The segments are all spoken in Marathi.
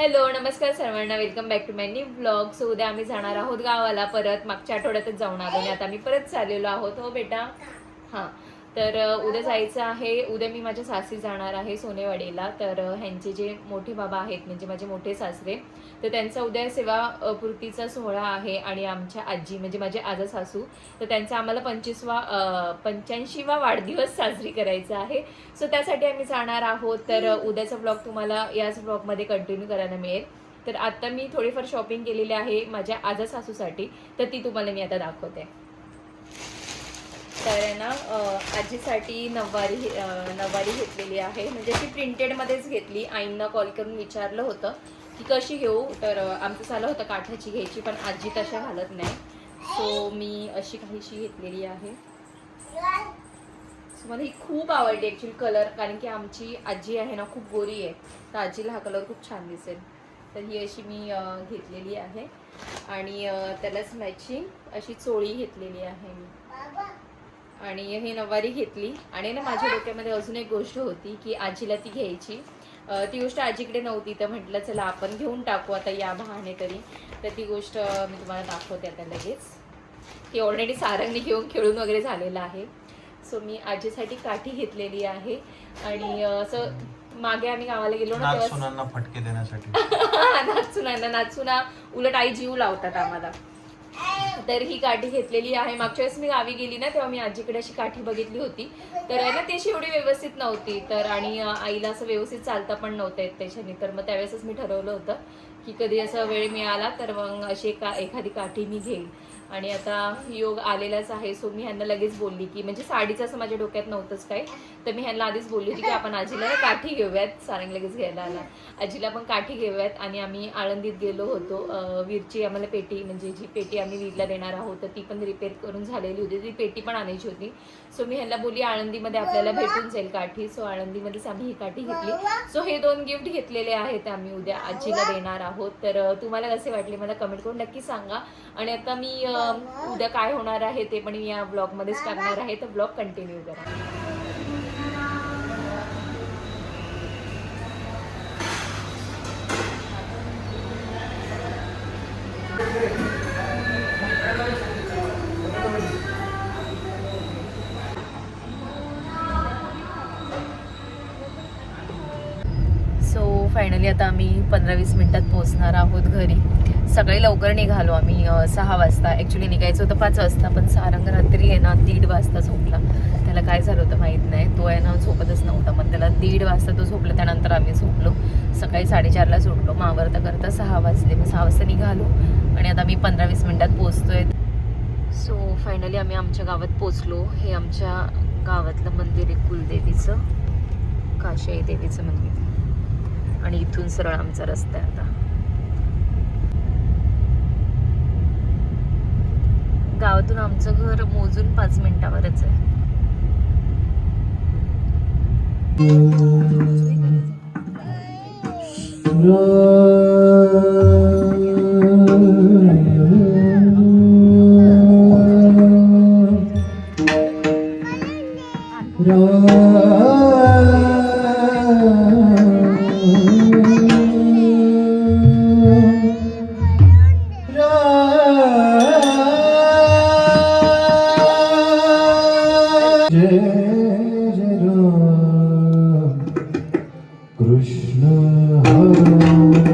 हॅलो नमस्कार सर्वांना, welcome back to my new blog. So उद्या आम्ही जाणार आहोत गावाला परत. मागच्या आठवड्यातच जाऊन आलो आणि आता आम्ही परत चाललेलो आहोत. हो बेटा, हां. तर उद्या जायचं आहे. उद्या मी माझ्या सासरी जाणार आहे सोनेवाडीला. तर ह्यांचे जे मोठे बाबा आहेत म्हणजे माझे मोठे सासरे, तर त्यांचा उद्या सेवापूर्तीचा सोहळा आहे. आणि आमच्या आजी म्हणजे माझे आजा सासू, तर त्यांचा आम्हाला 85वा वाढदिवस साजरी करायचा आहे. सो त्यासाठी आम्ही जाणार आहोत. तर उद्याचा ब्लॉग तुम्हाला याच ब्लॉगमध्ये कंटिन्यू करायला मिळेल. तर आता मी थोडीफार शॉपिंग केलेली आहे माझ्या आजा सासूसाठी, तर ती तुम्हाला मी आता दाखवते. तर आहे ना, आजीसाठी नवारी घेतलेली आहे. म्हणजे ती प्रिंटेडमध्येच घेतली. आईंना कॉल करून विचारलं होतं की कशी घेऊ, तर आमचं चाललं होतं काठाची घ्यायची, पण आजी तशा घालत नाही. सो मी अशी काहीशी घेतलेली आहे. सो मला ही खूप आवडली ॲक्च्युली कलर, कारण की आमची आजी आहे ना खूप गोरी आहे, तर आजीला हा कलर खूप छान दिसेल. तर ही अशी मी घेतलेली आहे. आणि त्यालाच मॅचिंग अशी चोळी घेतलेली आहे मी. आणि हे नवारी घेतली. आणि ना माझ्या डोक्यामध्ये अजून एक गोष्ट होती की आजीला ती घ्यायची. ती गोष्ट आजीकडे नव्हती, तर म्हटलं चला आपण घेऊन टाकू आता या बहाणे तरी. तर ती गोष्ट मी तुम्हाला दाखवते आता लगेच. ती ऑलरेडी सारंगने घेऊन खेळून वगैरे झालेलं आहे. सो मी आजीसाठी काठी घेतलेली आहे. आणि असं मागे आम्ही गावाला गेलो ना तेव्हा नाचुनांना फटके देण्यासाठी नाचुना उलट आई जीव लावतात आम्हाला. तर ही काठी घेतलेली आहे. मागच्या वेळेस मी गावी गेली ना तेव्हा मी आजीकडे अशी काठी बघितली होती, तर आहे ना ती अशी एवढी व्यवस्थित नव्हती. तर आणि आईला असं व्यवस्थित चालता पण नव्हतं येत त्याच्याने. तर मग त्यावेळेसच मी ठरवलं होतं की कधी असा वेळ मिळाला तर मग अशी एखादी काठी मी घेईल. आणि आता योग आलेलाच आहे. सो मी ह्यांना लगेच बोलली की, म्हणजे साडीचं असं माझ्या डोक्यात नव्हतंच काय, तर मी ह्यांना आधीच बोलली होती की आपण आजीला ना काठी घेऊयात. सारंग लगेच घ्यायला आला. आजीला पण काठी घेऊयात. आणि आम्ही आळंदीत गेलो होतो. वीरची आम्हाला पेटी, म्हणजे जी पेटी आम्ही वीरला देणार आहोत तर ती पण रिपेअर करून झालेली होती, ती पेटी पण आणायची होती. सो मी ह्यांना बोलली आळंदीमध्ये आपल्याला भेटून जाईल काठी. सो आळंदीमध्येच आम्ही ही काठी घेतली. सो हे 2 गिफ्ट घेतलेले आहेत आम्ही उद्या आजीला देणार आहोत. तर तुम्हाला कसे वाटले मला कमेंट करून नक्की सांगा. आणि आता मी उद्या काय होणार आहे ते पण या ब्लॉगमध्येच टाकणार आहे, तर ब्लॉग कंटिन्यू करा. सो फायनली आता आम्ही 15-20 मिनिटात पोहोचणार आहोत घरी. सकाळी लवकर निघालो आम्ही 6 वाजता. ॲक्च्युली निघायचं होतं 5 वाजता, पण सारंग रात्री आहे ना 1:30 वाजता झोपला. त्याला काय झालं होतं माहीत नाही, तो आहे ना झोपतच नव्हता. मग त्याला 1:30 वाजता तो झोपला, त्यानंतर आम्ही झोपलो. सकाळी 4:30ला सुटलो. मग आवरता करता 6 वाजले. मग 6 वाजता निघालो आणि आता आम्ही 15-20 मिनिटात पोहोचतोय. सो फायनली आम्ही आमच्या गावात पोचलो. हे आमच्या गावातलं मंदिर आहे कुलदेवीचं, काशाई देवीचं मंदिर. आणि इथून सरळ आमचा रस्ता आहे. आता गावातून आमचं घर मोजून 5 मिनिटावरच आहे. कृष्ण हरे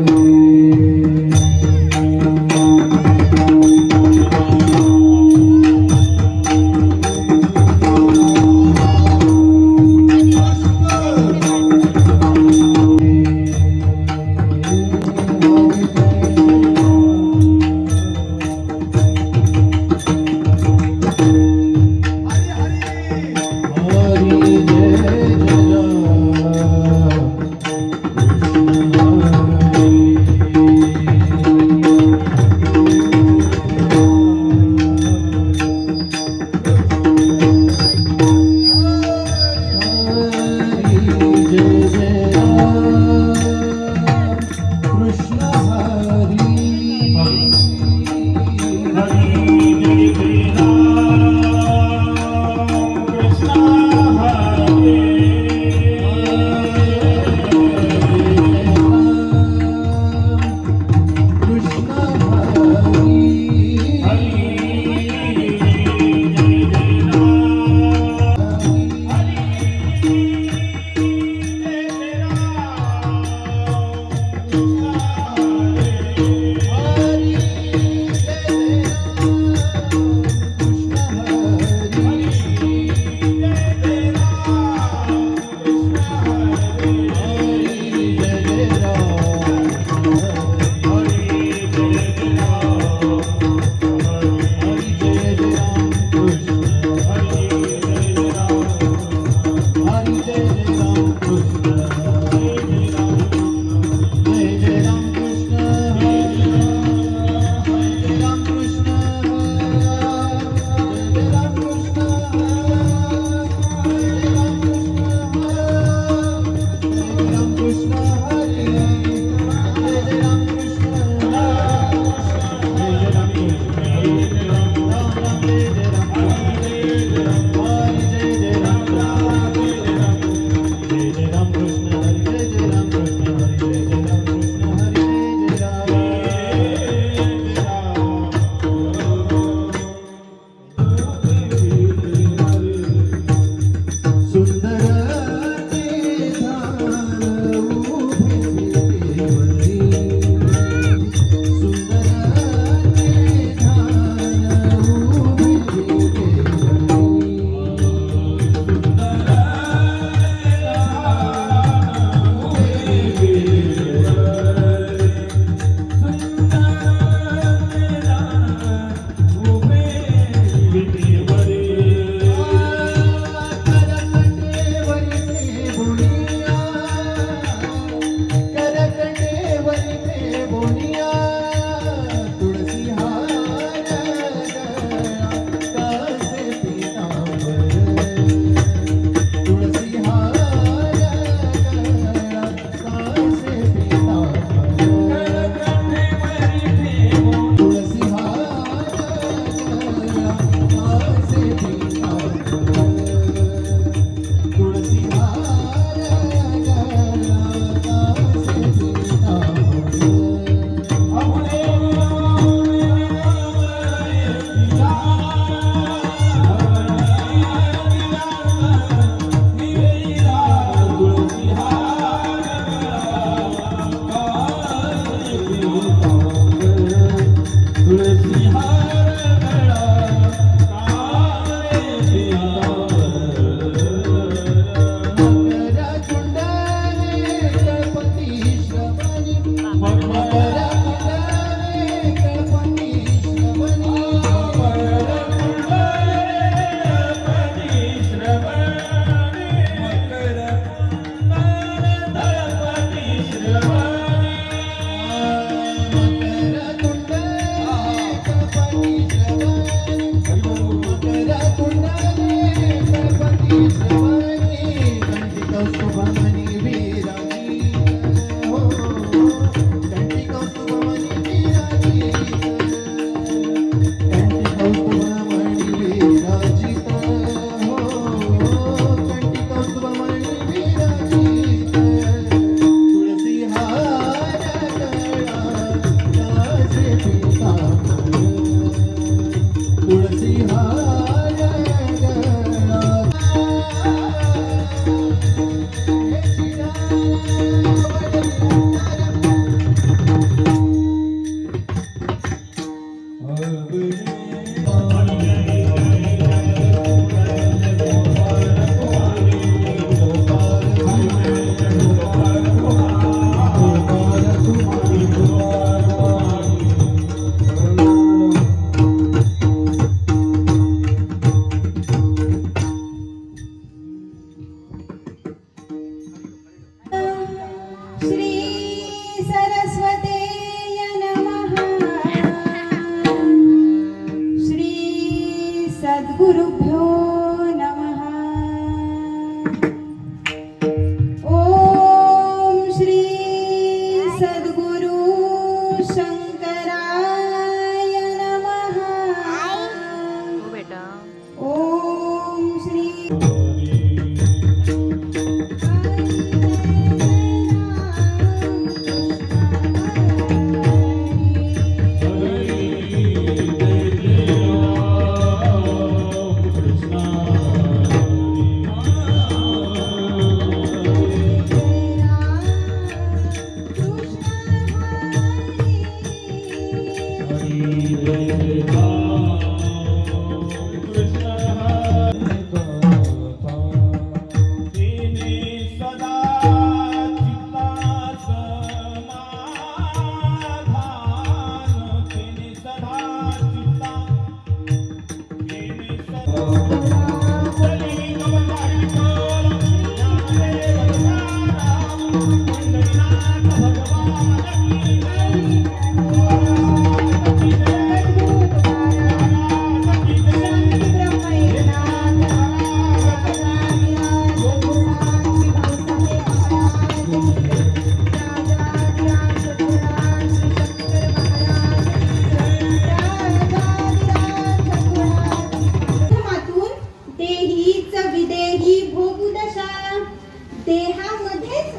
देहामध्येच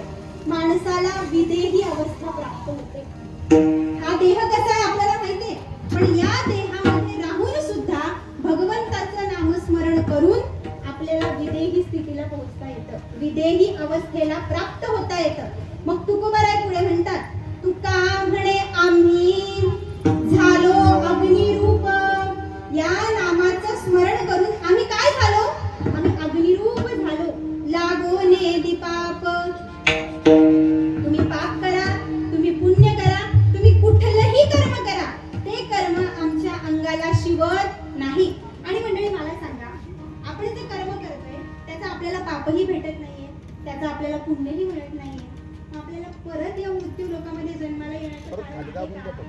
माणसाला विदेही अवस्था प्राप्त होते. हा देह कसा आहे आपल्याला माहितीये, पण या देहामध्ये राहून सुद्धा भगवंताचं नामस्मरण करून आपल्याला विदेही स्थितीला पोहोचता येतं, विदेही अवस्थेला प्राप्त होता येतं. मग तुकोबाराय पुढे म्हणतात, तुका म्हणे आम्ही झालो अग्निरूप. या नामाचं स्मरण करून आम्ही काय झालो? आम्ही अग्निरूप झालो. लागोने दीपाप. तुम्ही पाप करा, तुम्ही पुण्य करा, तुम्ही कुठलंही कर्म करा, ते कर्म आमच्या अंगाला शिवत नाही. आणि मंडळी मला सांगा, आपण जे कर्म करतोय त्याचा आपल्याला पापही भेटत नाहीये, त्याचा आपल्याला पुण्यही मिळत नाहीये. आपल्याला परत या मृत्यू लोकांमध्ये जन्माला येण्याचं कारण आहे का?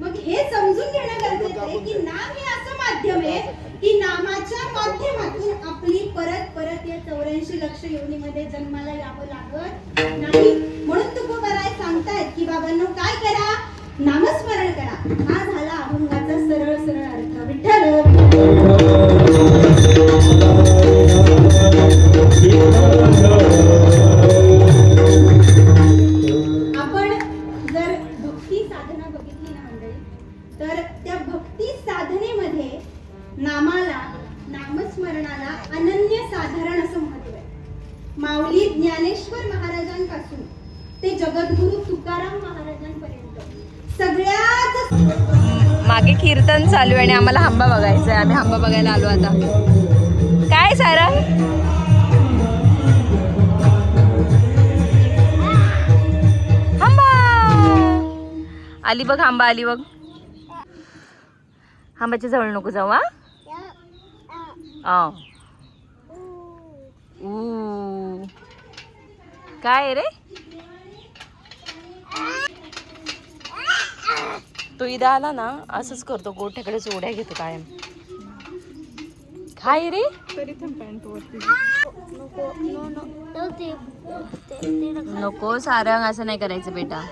मग हे समजून घेणं गरजेचं आहे की नाम हे असं माध्यम आहे की नामाच्या माध्यमातून आपली परत परत या 84 लक्ष योनीमध्ये जन्माला यावं लागत नाही. म्हणून तुकोबाराय सांगतायत की बाबांनो काय करा? नामस्मरण करा. हा झाला अभंगाचा सरळ सरळ अर्थ. विठ्ठल आपण जर भक्ती साधना बघितली ना मंडळी, तर त्या भक्ती साधनेमध्ये नामाला, नामस्मरणाला अनन्य साधारण असं महत्व आहे. माऊली ज्ञानेश्वर महाराजांपासून ते जगद्गुरु तुकाराम महाराजांपर्यंत सगळ्याच मागे कीर्तन चालू आहे आणि आम्हाला हंबा बघायचा आहे. आम्ही हंबा बघायला आलो आता. काय सारा हंबा आली बघ, हंबा आली बघ. हंबाच्या जवळ नको जाऊ. हा काय रे तो इथं आला ना असंच करतो, गोठ्याकडे जोड्या घेतो कायम. काय रे नको सारंग, असं नाही करायचं बेटा.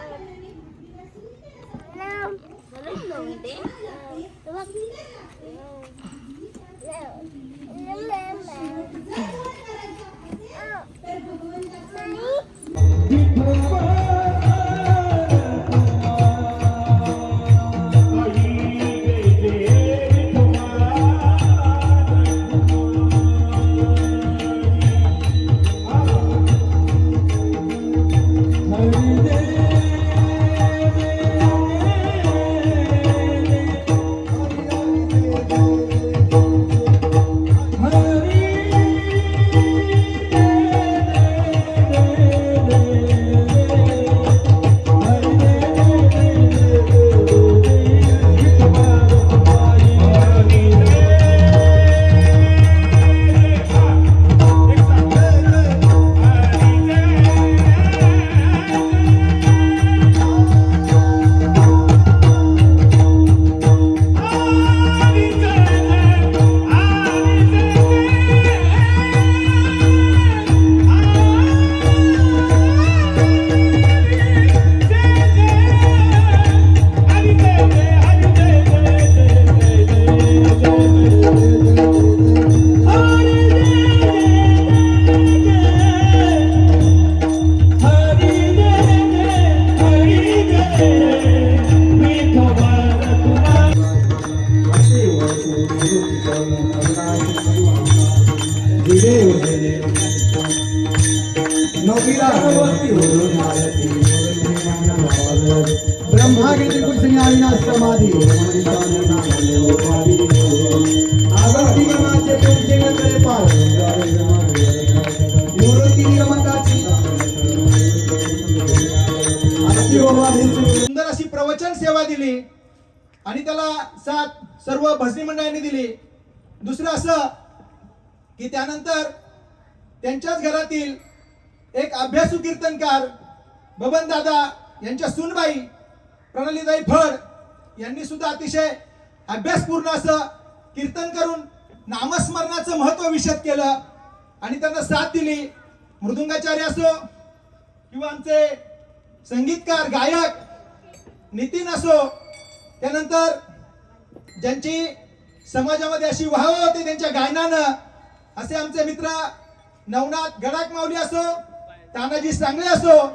नववीला ब्रह्मागिरी पुरुषनी अविनाश समाधी आगम निगमाचे तुमचे नकळे पार निवृत्ती निगमकाची सुंदर अशी प्रवचन सेवा दिली आणि त्याला साथ सर्व भजनी मंडळांनी दिली. दुसरं असं की त्यानंतर त्यांच्याच घरातील एक अभ्यासू कीर्तनकार बबन दादा यांच्या सूनबाई प्रणालीताई फड यांनी सुद्धा अतिशय अभ्यासपूर्ण असं कीर्तन करून नामस्मरणाचं महत्व विशद केलं आणि त्यांना साथ दिली. मृदुंगाचार्य असो किंवा आमचे संगीतकार गायक नितीन असो, त्यानंतर ज्यांची समाजामध्ये अशी वाह होती त्यांच्या गायनानं असे आमचे मित्र नवनाथ गडाख माऊली असो, तानाजी सांगळे असो,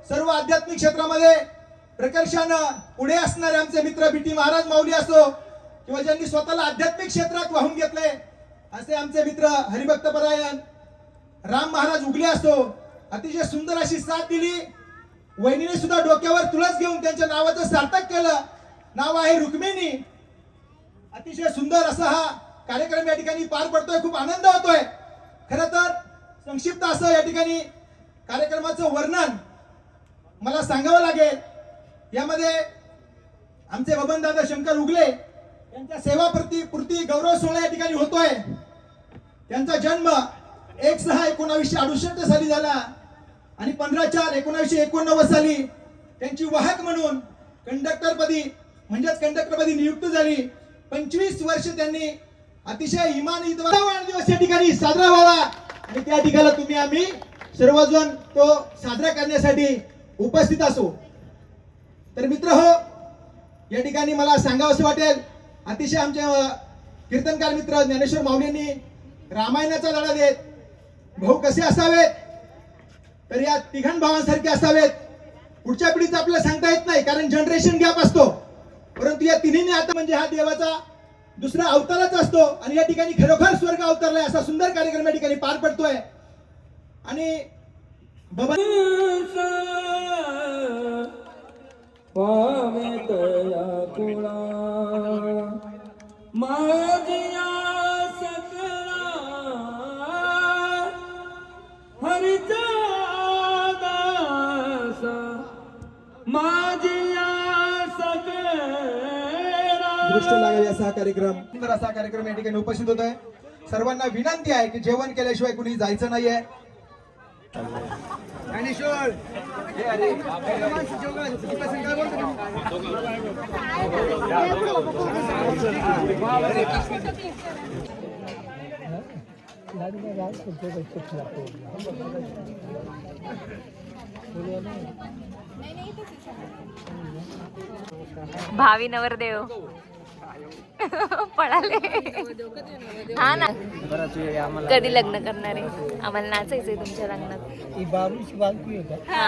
सर्व आध्यात्मिक क्षेत्रामध्ये प्रकर्षानं पुढे असणारे आमचे मित्र बीटी महाराज माऊली असो किंवा ज्यांनी स्वतःला आध्यात्मिक क्षेत्रात वाहून घेतले असे आमचे मित्र हरिभक्तपरायण राम महाराज उगले असो, अतिशय सुंदर अशी साथ दिली. वहिनीने सुद्धा डोक्यावर तुळस घेऊन त्यांच्या नावाचं सार्थक केलं. नाव आहे रुक्मिणी. अतिशय सुंदर असा हा कार्यक्रम या ठिकाणी पार पडतोय. खूप आनंद होतोय. खरं तर संक्षिप्त असं या ठिकाणी कार्यक्रमाचं वर्णन मला सांगावं लागेल. यामध्ये आमचे बबनदादा शंकर उगले यांच्या सेवापूर्ती गौरव सोहळा या ठिकाणी होतोय. त्यांचा जन्म 1/6/1968 साली झाला आणि 15/4/1989 साली त्यांची वाहक म्हणून कंडक्टरपदी नियुक्त झाली. 25 वर्ष त्यांनी अतिशय इमानी वाढदिवस या ठिकाणी साजरा व्हावा आणि त्या ठिकाणी तुम्ही आम्ही सर्वजण तो साजरा करण्यासाठी उपस्थित असू. तर मित्र हो, या ठिकाणी मला सांगावं असं वाटेल, अतिशय आमचे कीर्तनकार मित्र ज्ञानेश्वर माऊलींनी रामायणाचा धडा देत भाऊ कसे असावेत तर या तिघां भावांसारखे असावेत. पुढच्या पिढीचं आपल्याला सांगता येत नाही कारण जनरेशन गॅप असतो, परंतु या तिन्हीने आता म्हणजे हा देवाचा दुसरा अवतारच असतो आणि या ठिकाणी खरोखर स्वर्ग अवतरलाय असा सुंदर कार्यक्रम या ठिकाणी पार पडतोय. आणि बाबा दृष्ट लागावी असा कार्यक्रम, सुंदर असा कार्यक्रम या ठिकाणी उपस्थित होतोय. सर्वांना विनंती आहे की जेवण केल्याशिवाय कुणी जायचं नाहीये. भावी नवरदेव पळाले. हा ना, कधी लग्न करणार आहे? आम्हाला नाचायचंय तुमच्या लग्नात. हा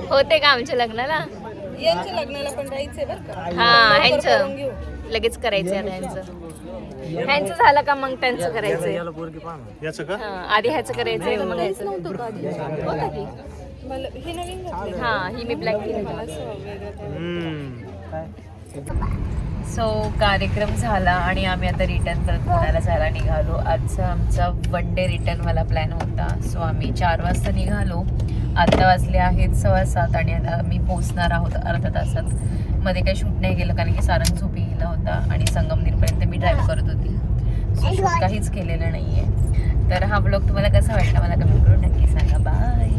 होते का आमच्या लग्नाला? यांच्या लग्नाला पण जायचंय बरं का. हा, ह्यांचं लगेच करायचंय आता. ह्यांचं झालं का मग त्यांचं करायचंय. आधी ह्याचं करायचंय मग ह्याचं. हे नवीन घातले. हा, ही मी ब्लॅक केली. सो कार्यक्रम झाला आणि आम्ही आता रिटर्न परत पुण्याला जायला निघालो. आजचा आमचा वन डे रिटर्न वाला प्लॅन होता. सो आम्ही 4 वाजता निघालो. आता वाजले आहेत 7:15 आणि आता आम्ही पोहोचणार आहोत अर्ध्या तासात. मध्ये काही शूट नाही केलं कारण की सारंग झोपी गेला होता आणि संगमनेरपर्यंत मी ड्राईव्ह करत होती. सो शूट काहीच केलेलं नाही आहे. तर हा ब्लॉग तुम्हाला कसा वाटला मला कमेंट करून नक्की सांगा. बाय.